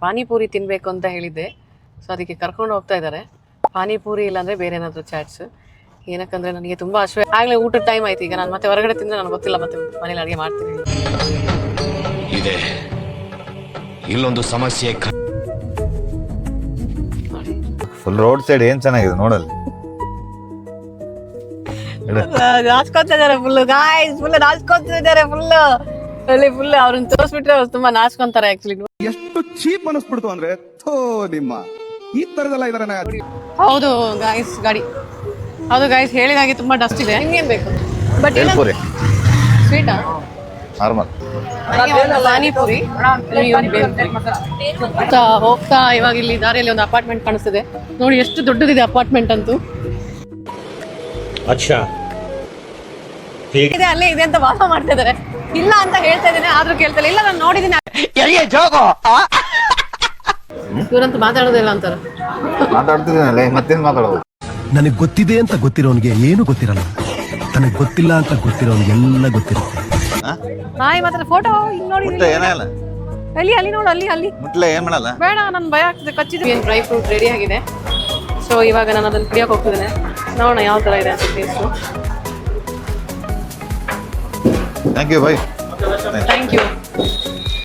ಪಾನಿಪುರಿ ತಿನ್ಬೇಕು ಅಂತ ಹೇಳಿದ್ದೆ, ಸೊ ಅದಕ್ಕೆ ಕರ್ಕೊಂಡು ಹೋಗ್ತಾ ಇದ್ದಾರೆ. ಪಾನಿಪುರಿ ಇಲ್ಲಾಂದ್ರೆ ಬೇರೆ ಏನಾದ್ರು ಚಾಟ್ಸ್. ಏನಕ್ಕಂದ್ರೆ ನನಗೆ ತುಂಬಾ ಹಸಿವೆ ಆಗ್ಲೇ ಊಟದ ಟೈಮ್ ಆಯ್ತು. ಈಗ ನಾನು ಮತ್ತೆ ಹೊರಗಡೆ ತಿಂದ್ರೆ ನನಗೆ ಗೊತ್ತಿಲ್ಲ, ಮತ್ತೆ ಮನೇಲಿ ಅಡುಗೆ ಮಾಡ್ತೀನಿ. ಇದೆ ಇಲ್ಲೊಂದು ಸಮಸ್ಯೆ. ಫುಲ್ ರೋಡ್ ಸೈಡ್ ಏನ್ ಚೆನ್ನಾಗಿದೆ ನೋಡಲ್ಲಿ. ನಾಚ್ಕೊತಾ ಇದಾರೆ ಫುಲ್ ಗಾಯ್ಸ್, ಫುಲ್ ನಾಚ್ಕೊತಾ ಇದಾರೆ ಫುಲ್. ಅಲ್ಲಿ ಫುಲ್ ಅವ್ರನ್ನ ತೋರಿಸ್ಬಿಟ್ರೆ ಅವ್ರು ತುಂಬಾ ನಾಚ್ಕೊಂತಾರೆ ಆಕ್ಚುಲಿ. ಎಷ್ಟು ಚೀಪ್ ಅನಿಸ್ಬಿಡ್ತು ಅಂದ್ರೆ ಥೋ ನಿಮ್ಮ ಈ ತರದೆಲ್ಲ ಇದಾರೆ. ಹೌದು ಗಾಯ್ಸ್, ಗಾಡಿ ಹೌದು ಗಾಯ್ಸ್, ಹೇಳಿದಾಗೆ ತುಂಬಾ ಡಸ್ಟ್ ಇದೆ. ನಿಮ್ಗೇನ್ ಬೇಕು? But bhelpuri sweet? Normal panipuri. ಹೋಗ್ತಾ ಇವಾಗ ಇಲ್ಲಿ ದಾರಿಯಲ್ಲಿ ಒಂದು ಅಪಾರ್ಟ್ಮೆಂಟ್ ಕಾಣಿಸ್ತಿದೆ ನೋಡಿ, ಎಷ್ಟು ದೊಡ್ಡದಿದೆ ಅಪಾರ್ಟ್ಮೆಂಟ್ ಅಂತೂ. ಇದೆ ಅಲ್ಲೇ ಇದೆ ಅಂತ ವಾದ ಮಾಡ್ತಾ ಇದಾರೆ. ಇಲ್ಲ ಅಂತ ಹೇಳ್ತಾ ಇದ್ದೇನೆ, ಆದ್ರೂ ಕೇಳ್ತಾ ಇಲ್ಲ. ನಾನು ನೋಡಿದ್ದೀನಿ, ಇವ್ರಂತೂ ಮಾತಾಡೋದಿಲ್ಲ ಅಂತಾರ. ಮಾತಾಡ್ತಿದ್ದೀನಲ್ಲ, ಮತ್ತೇನ್ ಮಾತಾಡೋದು? ನನಗೆ ಗೊತ್ತಿದೆ ಅಂತ ಗೊತ್ತಿರೋನಿಗೆ ಏನು ಗೊತ್ತಿರಲ್ಲ, ನನಗೆ ಗೊತ್ತಿಲ್ಲ ಅಂತ ಗೊತ್ತಿರೋನಿಗೆ ಎಲ್ಲ ಗೊತ್ತಿರುತ್ತೆ. ಹಾಯ್ ಮಾತ್ರ ಫೋಟೋ ನೋಡಿ. ಏನಾಗಲ್ಲ, ಅಲ್ಲಿ ನೋಡು, ಅಲ್ಲಿ ಮುಟ್ಲೆ ಏನ್ ಮಾಡಲ್ಲ. ಬೇಡ, ನನ್ ಭಯ ಆಗ್ತದೆ, ಕಚ್ಚಿದ್ರೆ. ಡ್ರೈ ಫ್ರೂಟ್ ರೆಡಿ ಆಗಿದೆ. ಸೊ ಇವಾಗ ನಾನು ಅದನ್ನು ಕುಡಿಯೋಕೆ ಹೋಗ್ತಿದ್ದೇನೆ. ನೋಡೋಣ ಯಾವ ತರ ಇದೆ ಅಂತ taste. Thank you bye. Thank you.